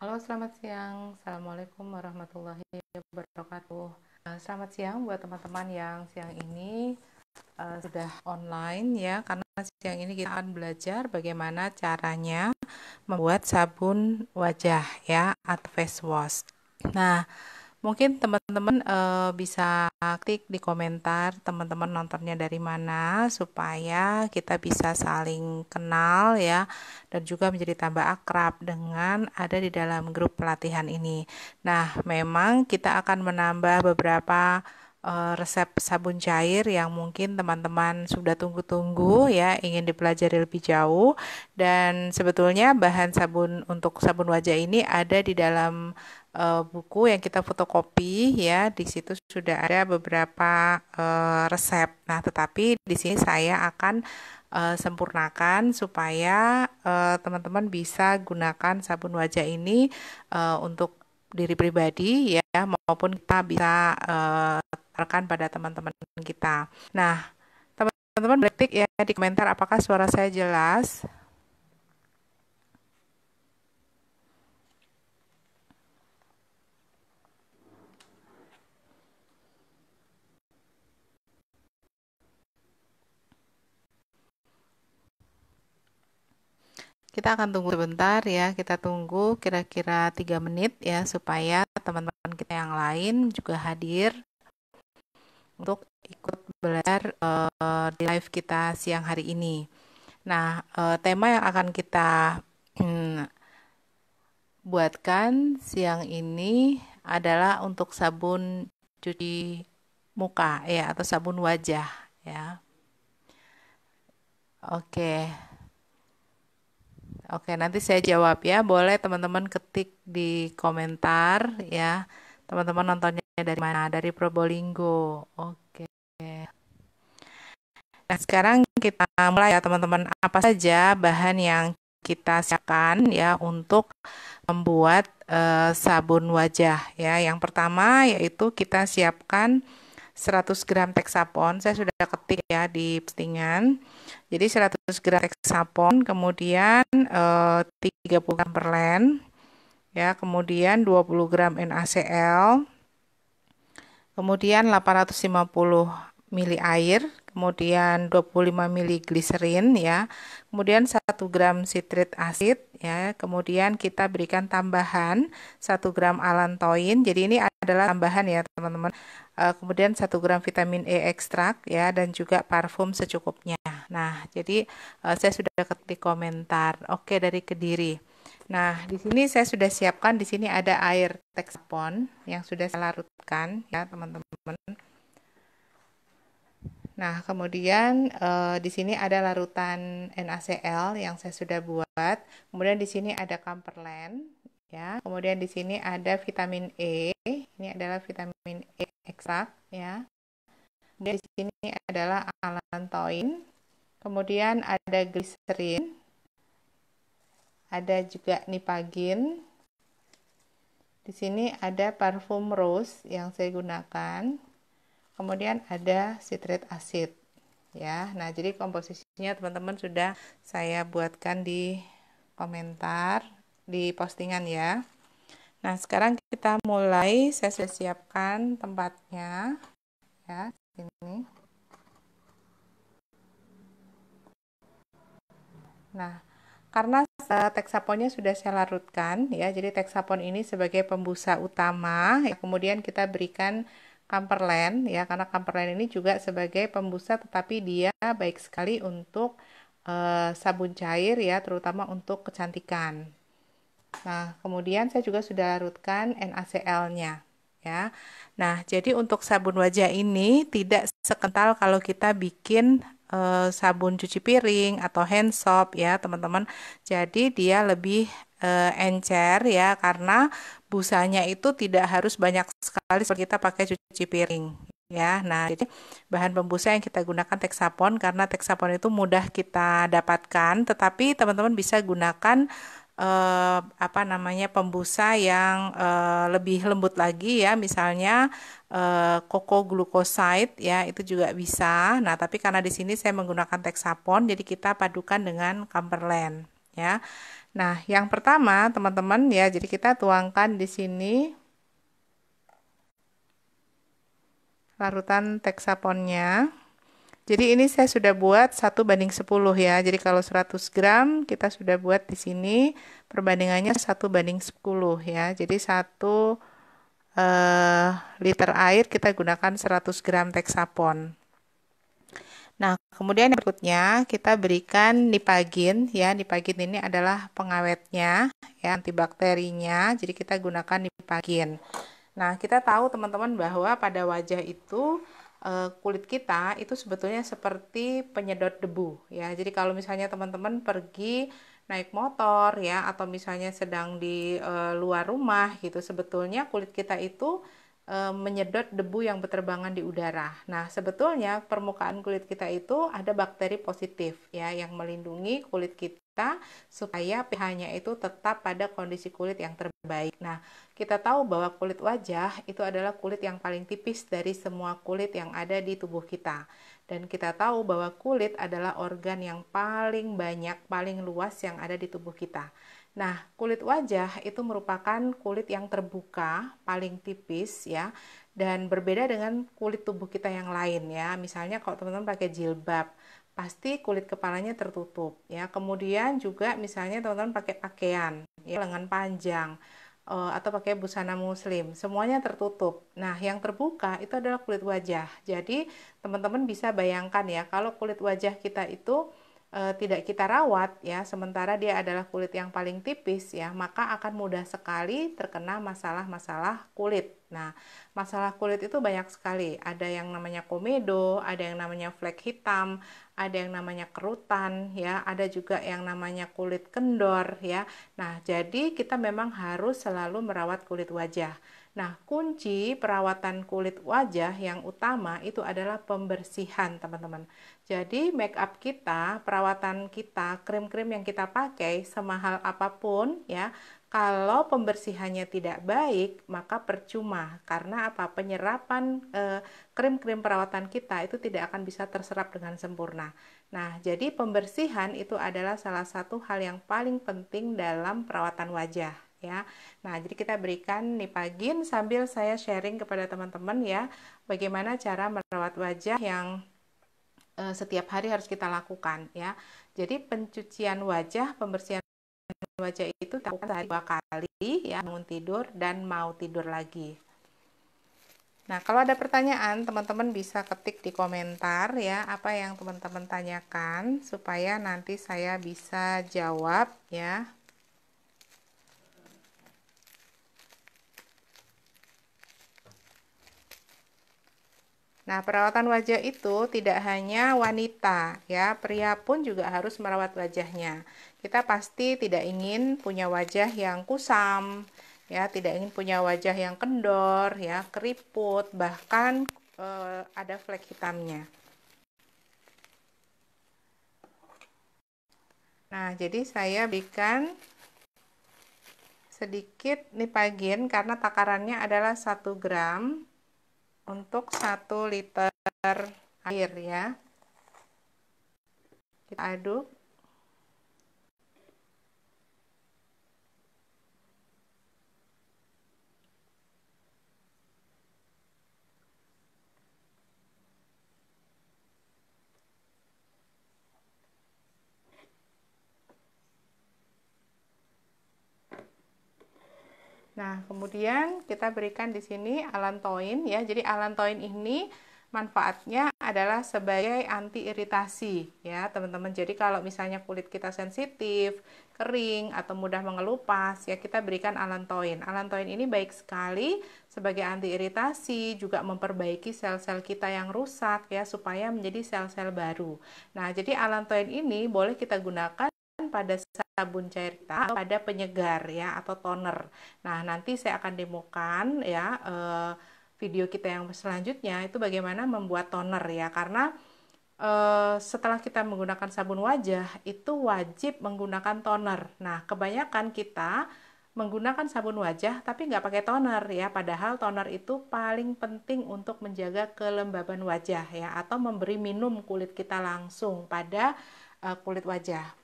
Halo, selamat siang. Assalamualaikum warahmatullahi wabarakatuh. Selamat siang buat teman-teman yang siang ini sudah online ya, karena siang ini kita akan belajar bagaimana caranya membuat sabun wajah ya atau face wash. Nah, mungkin teman-teman bisa klik di komentar teman-teman nontonnya dari mana supaya kita bisa saling kenal ya dan juga menjadi tambah akrab dengan ada di dalam grup pelatihan ini. Nah, memang kita akan menambah beberapa resep sabun cair yang mungkin teman-teman sudah tunggu-tunggu ya, ingin dipelajari lebih jauh. Dan sebetulnya bahan sabun untuk sabun wajah ini ada di dalam buku yang kita fotokopi ya. Di situ sudah ada beberapa resep. Nah, tetapi di sini saya akan sempurnakan supaya teman-teman bisa gunakan sabun wajah ini untuk diri pribadi ya, maupun kita bisa tawarkan pada teman-teman kita. Nah, teman-teman boleh ketik ya di komentar apakah suara saya jelas. Kita akan tunggu sebentar ya, kita tunggu kira-kira 3 menit ya supaya teman-teman kita yang lain juga hadir untuk ikut belajar di live kita siang hari ini. Nah, tema yang akan kita buatkan siang ini adalah untuk sabun cuci muka ya atau sabun wajah ya. Oke. Oke, nanti saya jawab ya. Boleh teman-teman ketik di komentar ya. Teman-teman nontonnya dari mana? Dari Probolinggo. Oke. Nah, sekarang kita mulai ya teman-teman. Apa saja bahan yang kita siapkan ya untuk membuat sabun wajah ya. Yang pertama yaitu kita siapkan 100 gram Texapon. Saya sudah ketik ya di postingan. Jadi 100 gram Texapon, kemudian 30 gram perlen, ya, kemudian 20 gram NaCl, kemudian 850 ml air, kemudian 25 ml gliserin ya, kemudian 1 gram sitrit asid ya, kemudian kita berikan tambahan 1 gram allantoin. Jadi ini adalah tambahan ya teman-teman. Kemudian 1 gram vitamin E ekstrak ya dan juga parfum secukupnya. Nah, jadi saya sudah ketik komentar. Oke, dari Kediri. Nah, di sini saya sudah siapkan, di sini ada air Texapon yang sudah saya larutkan ya, teman-teman. Nah, kemudian di sini ada larutan NaCl yang saya sudah buat. Kemudian di sini ada Camperland ya. Kemudian di sini ada vitamin E. Ini adalah vitamin E ekstrak ya. Kemudian di sini adalah allantoin. Kemudian ada gliserin. Ada juga nipagin. Di sini ada parfum rose yang saya gunakan. Kemudian ada sitrit asid ya. Nah, jadi komposisinya teman-teman sudah saya buatkan di komentar di postingan ya. Nah, sekarang kita mulai. Saya sudah siapkan tempatnya ya, ini. Nah, karena Texaponnya sudah saya larutkan ya, jadi Texapon ini sebagai pembusa utama ya, kemudian kita berikan Camperland ya, karena Camperland ini juga sebagai pembusa tetapi dia baik sekali untuk sabun cair ya, terutama untuk kecantikan. Nah, kemudian saya juga sudah larutkan NaCl-nya ya. Nah, jadi untuk sabun wajah ini tidak sekental kalau kita bikin sabun cuci piring atau hand soap ya, teman-teman. Jadi dia lebih encer ya karena busanya itu tidak harus banyak sekali seperti kita pakai cuci piring ya. Nah, jadi bahan pembusa yang kita gunakan Texapon karena Texapon itu mudah kita dapatkan, tetapi teman-teman bisa gunakan apa namanya pembusa yang lebih lembut lagi ya, misalnya koko glucoside ya, itu juga bisa. Nah, tapi karena di sini saya menggunakan Texapon jadi kita padukan dengan Camperland ya. Nah, yang pertama teman-teman ya, jadi kita tuangkan di sini larutan Texaponnya. Jadi ini saya sudah buat 1:10 ya. Jadi kalau 100 gram kita sudah buat di sini perbandingannya 1:10 ya. Jadi 1 liter air kita gunakan 100 gram Texapon. Nah, kemudian yang berikutnya kita berikan Nipagin ya. Nipagin ini adalah pengawetnya ya, antibakterinya. Jadi kita gunakan Nipagin. Nah, kita tahu teman-teman bahwa pada wajah itu kulit kita itu sebetulnya seperti penyedot debu ya. Jadi kalau misalnya teman-teman pergi naik motor ya atau misalnya sedang di luar rumah gitu, sebetulnya kulit kita itu menyedot debu yang berterbangan di udara. Nah, sebetulnya permukaan kulit kita itu ada bakteri positif ya yang melindungi kulit kita supaya pH-nya itu tetap pada kondisi kulit yang terbaik. Nah, kita tahu bahwa kulit wajah itu adalah kulit yang paling tipis dari semua kulit yang ada di tubuh kita. Dan kita tahu bahwa kulit adalah organ yang paling banyak, paling luas yang ada di tubuh kita. Nah, kulit wajah itu merupakan kulit yang terbuka, paling tipis ya, dan berbeda dengan kulit tubuh kita yang lain ya. Misalnya kalau teman-teman pakai jilbab, pasti kulit kepalanya tertutup ya. Kemudian juga misalnya teman-teman pakai pakaian ya lengan panjang atau pakai busana muslim, semuanya tertutup. Nah, yang terbuka itu adalah kulit wajah. Jadi, teman-teman bisa bayangkan ya, kalau kulit wajah kita itu tidak kita rawat ya, sementara dia adalah kulit yang paling tipis ya, maka akan mudah sekali terkena masalah-masalah kulit. Nah, masalah kulit itu banyak sekali. Ada yang namanya komedo, ada yang namanya flek hitam, ada yang namanya kerutan ya, ada juga yang namanya kulit kendor ya. Nah, jadi kita memang harus selalu merawat kulit wajah. Nah, kunci perawatan kulit wajah yang utama itu adalah pembersihan, teman-teman. Jadi, make up kita, perawatan kita, krim-krim yang kita pakai, semahal apapun ya, kalau pembersihannya tidak baik, maka percuma. Karena apa? Penyerapan krim-krim perawatan kita itu tidak akan bisa terserap dengan sempurna. Nah, jadi pembersihan itu adalah salah satu hal yang paling penting dalam perawatan wajah ya. Nah, jadi kita berikan Nipagin sambil saya sharing kepada teman-teman ya, bagaimana cara merawat wajah yang setiap hari harus kita lakukan ya. Jadi pencucian wajah, pembersihan wajah itu dilakukan sehari 2 kali ya, bangun tidur dan mau tidur lagi. Nah, kalau ada pertanyaan, teman-teman bisa ketik di komentar ya, apa yang teman-teman tanyakan supaya nanti saya bisa jawab ya. Nah, perawatan wajah itu tidak hanya wanita ya, pria pun juga harus merawat wajahnya. Kita pasti tidak ingin punya wajah yang kusam, ya, tidak ingin punya wajah yang kendor, ya, keriput, bahkan ada flek hitamnya. Nah, jadi saya berikan sedikit Nipagin karena takarannya adalah 1 gram untuk 1 liter air ya. Kita aduk. Nah, kemudian kita berikan di sini allantoin ya. Jadi allantoin ini manfaatnya adalah sebagai anti iritasi ya, teman-teman. Jadi kalau misalnya kulit kita sensitif, kering atau mudah mengelupas ya, kita berikan allantoin. Allantoin ini baik sekali sebagai anti iritasi, juga memperbaiki sel-sel kita yang rusak ya supaya menjadi sel-sel baru. Nah, jadi allantoin ini boleh kita gunakan pada sabun cair kita atau pada penyegar ya atau toner. Nah, nanti saya akan demokan ya video kita yang selanjutnya itu bagaimana membuat toner ya, karena setelah kita menggunakan sabun wajah itu wajib menggunakan toner. Nah, kebanyakan kita menggunakan sabun wajah tapi nggak pakai toner ya, padahal toner itu paling penting untuk menjaga kelembaban wajah ya, atau memberi minum kulit kita langsung pada kulit wajah.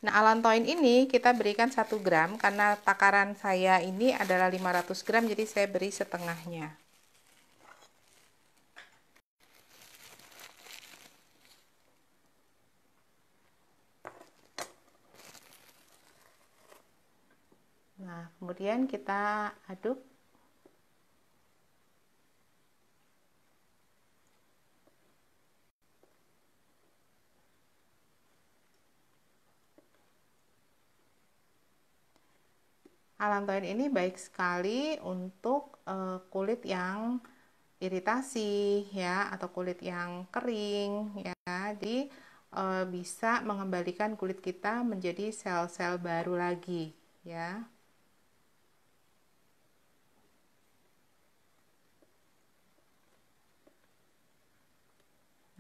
Nah, allantoin ini kita berikan 1 gram karena takaran saya ini adalah 500 gram, jadi saya beri setengahnya. Nah, kemudian kita aduk. Allantoin ini baik sekali untuk kulit yang iritasi ya, atau kulit yang kering ya. Jadi bisa mengembalikan kulit kita menjadi sel-sel baru lagi ya.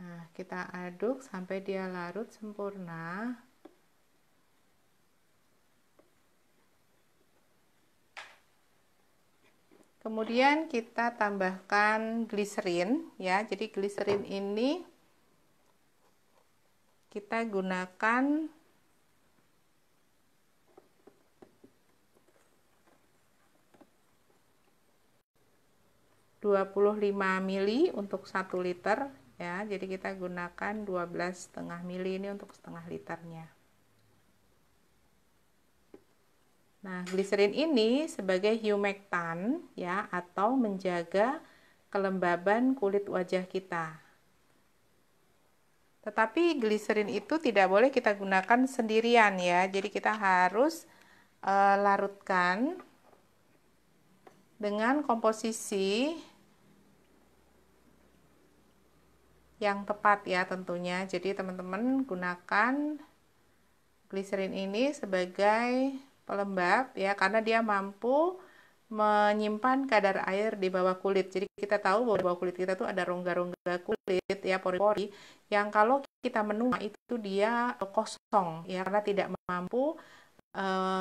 Nah, kita aduk sampai dia larut sempurna. Kemudian kita tambahkan gliserin ya. Jadi gliserin ini kita gunakan 25 mili untuk 1 liter ya. Jadi kita gunakan 12,5 mili ini untuk setengah liternya. Nah, gliserin ini sebagai humectant ya, atau menjaga kelembaban kulit wajah kita. Tetapi gliserin itu tidak boleh kita gunakan sendirian ya. Jadi kita harus larutkan dengan komposisi yang tepat ya tentunya. Jadi teman-teman gunakan gliserin ini sebagai pelembab ya, karena dia mampu menyimpan kadar air di bawah kulit. Jadi kita tahu bahwa di bawah kulit kita tuh ada rongga-rongga kulit ya, pori-pori yang kalau kita menuang itu dia kosong ya, karena tidak mampu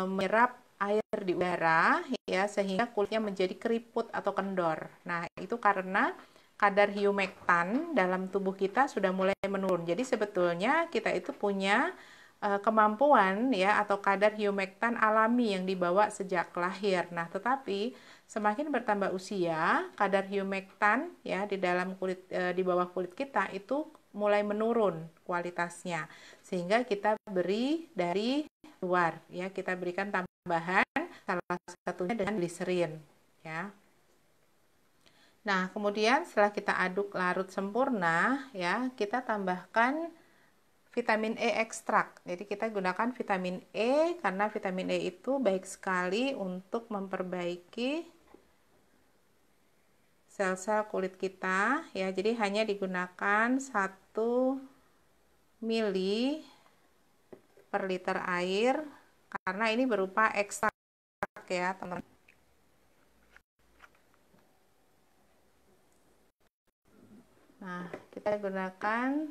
menyerap air di udara ya, sehingga kulitnya menjadi keriput atau kendor. Nah, itu karena kadar humectant dalam tubuh kita sudah mulai menurun. Jadi sebetulnya kita itu punya kemampuan ya, atau kadar humectant alami yang dibawa sejak lahir. Nah, tetapi semakin bertambah usia, kadar humectant ya di dalam kulit di bawah kulit kita itu mulai menurun kualitasnya. Sehingga kita beri dari luar ya, kita berikan tambahan, salah satunya dengan gliserin ya. Nah, kemudian setelah kita aduk larut sempurna ya, kita tambahkan vitamin E ekstrak. Jadi kita gunakan vitamin E karena vitamin E itu baik sekali untuk memperbaiki sel-sel kulit kita ya. Jadi hanya digunakan 1 mili per liter air karena ini berupa ekstrak ya, teman-teman. Nah, kita gunakan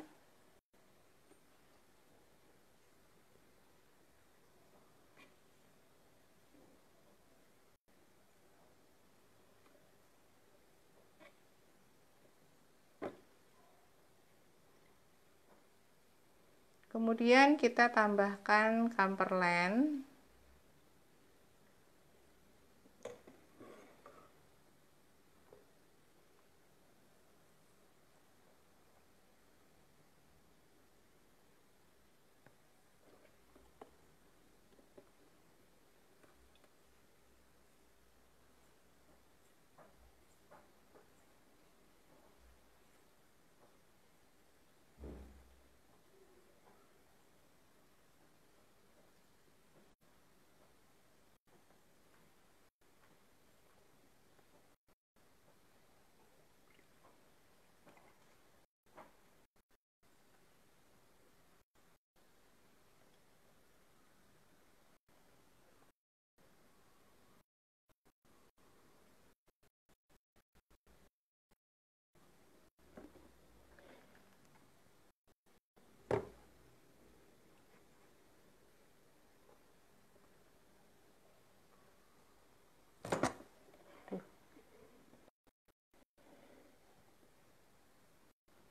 kemudian kita tambahkan Camperland.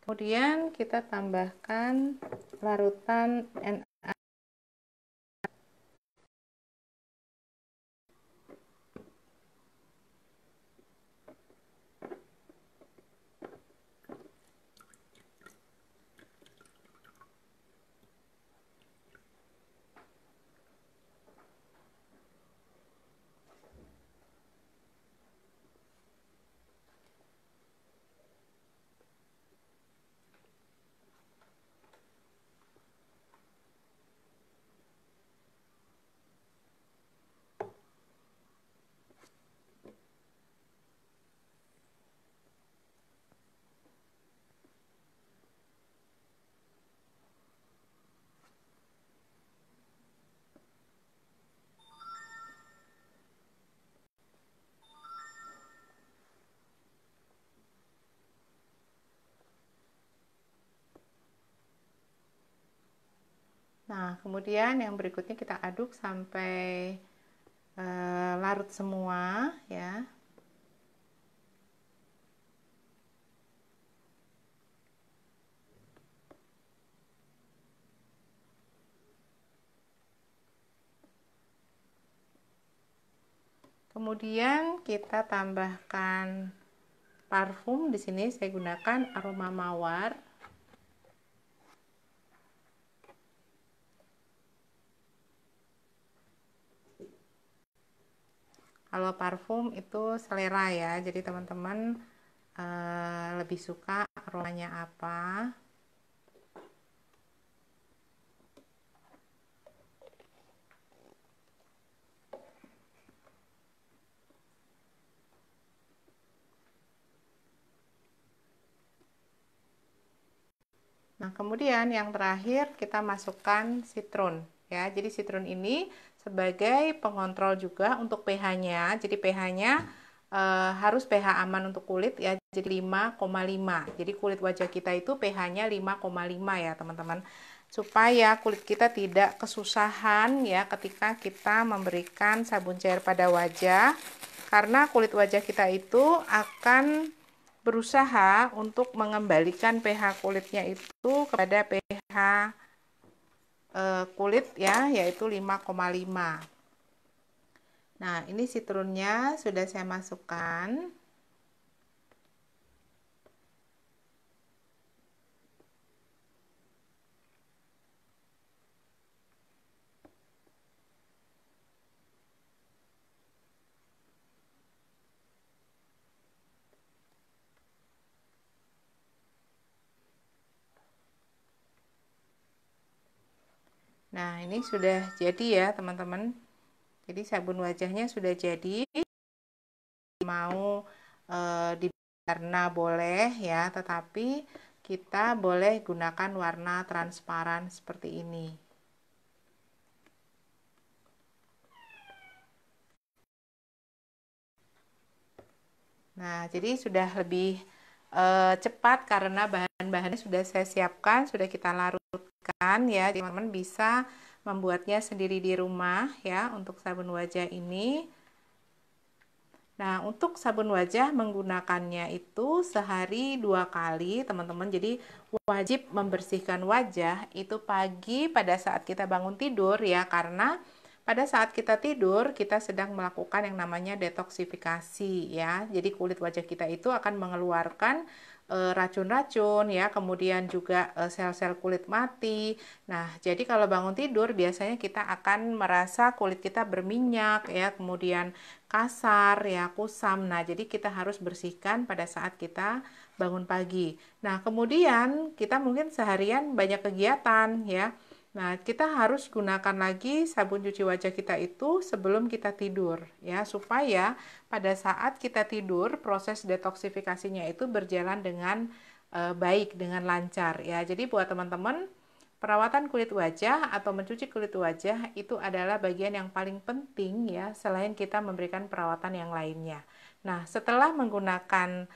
Kemudian kita tambahkan larutan Nah, kemudian yang berikutnya kita aduk sampai larut semua ya. Kemudian kita tambahkan parfum. Di sini saya gunakan aroma mawar. Kalau parfum itu selera ya, jadi teman-teman lebih suka aromanya apa. Nah, kemudian yang terakhir kita masukkan citron ya. Jadi citron ini sebagai pengontrol juga untuk pH-nya. Jadi pH-nya harus pH aman untuk kulit ya. Jadi 5,5. Jadi kulit wajah kita itu pH-nya 5,5 ya, teman-teman. Supaya kulit kita tidak kesusahan ya ketika kita memberikan sabun cair pada wajah. Karena kulit wajah kita itu akan berusaha untuk mengembalikan pH kulitnya itu kepada pH kulit ya, yaitu 5,5. Nah, ini citronnya sudah saya masukkan. Nah, ini sudah jadi ya, teman-teman. Jadi sabun wajahnya sudah jadi. Mau diwarna boleh ya, tetapi kita boleh gunakan warna transparan seperti ini. Nah, jadi sudah lebih cepat karena bahan-bahannya sudah saya siapkan, sudah kita larutkan ya. Teman-teman bisa membuatnya sendiri di rumah ya untuk sabun wajah ini. Nah, untuk sabun wajah menggunakannya itu sehari 2 kali, teman-teman. Jadi wajib membersihkan wajah itu pagi pada saat kita bangun tidur ya, karena pada saat kita tidur kita sedang melakukan yang namanya detoksifikasi ya. Jadi kulit wajah kita itu akan mengeluarkan racun-racun ya, kemudian juga sel-sel kulit mati. Nah, jadi kalau bangun tidur biasanya kita akan merasa kulit kita berminyak ya, kemudian kasar ya, kusam. Nah, jadi kita harus bersihkan pada saat kita bangun pagi. Nah, kemudian kita mungkin seharian banyak kegiatan ya. Nah, kita harus gunakan lagi sabun cuci wajah kita itu sebelum kita tidur ya, supaya pada saat kita tidur proses detoksifikasinya itu berjalan dengan baik, dengan lancar ya. Jadi buat teman-teman, perawatan kulit wajah atau mencuci kulit wajah itu adalah bagian yang paling penting ya, selain kita memberikan perawatan yang lainnya. Nah, setelah menggunakan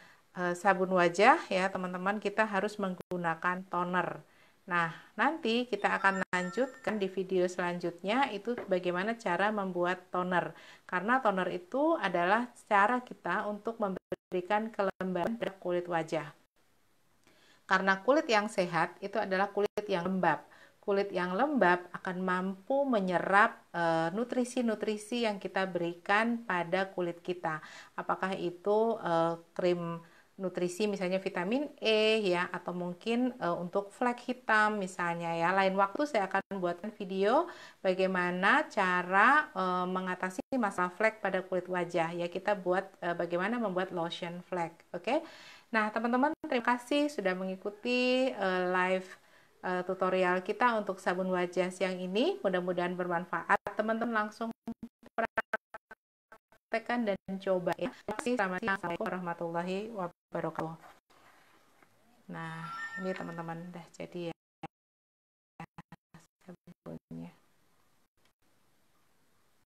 sabun wajah ya, teman-teman, kita harus menggunakan toner. Nah, nanti kita akan lanjutkan di video selanjutnya itu bagaimana cara membuat toner. Karena toner itu adalah cara kita untuk memberikan kelembaban pada kulit wajah. Karena kulit yang sehat itu adalah kulit yang lembab. Kulit yang lembab akan mampu menyerap nutrisi-nutrisi yang kita berikan pada kulit kita. Apakah itu krim nutrisi misalnya vitamin E ya, atau mungkin untuk flek hitam misalnya ya. Lain waktu saya akan buatkan video bagaimana cara mengatasi masalah flek pada kulit wajah ya. Kita buat bagaimana membuat lotion flek, oke? Nah, teman-teman, terima kasih sudah mengikuti live tutorial kita untuk sabun wajah siang ini. Mudah-mudahan bermanfaat. Teman-teman langsung praktekkan dan coba ya. Terima kasih. Assalamualaikum warahmatullahi wabarakatuh. Nah, ini teman-teman udah jadi ya.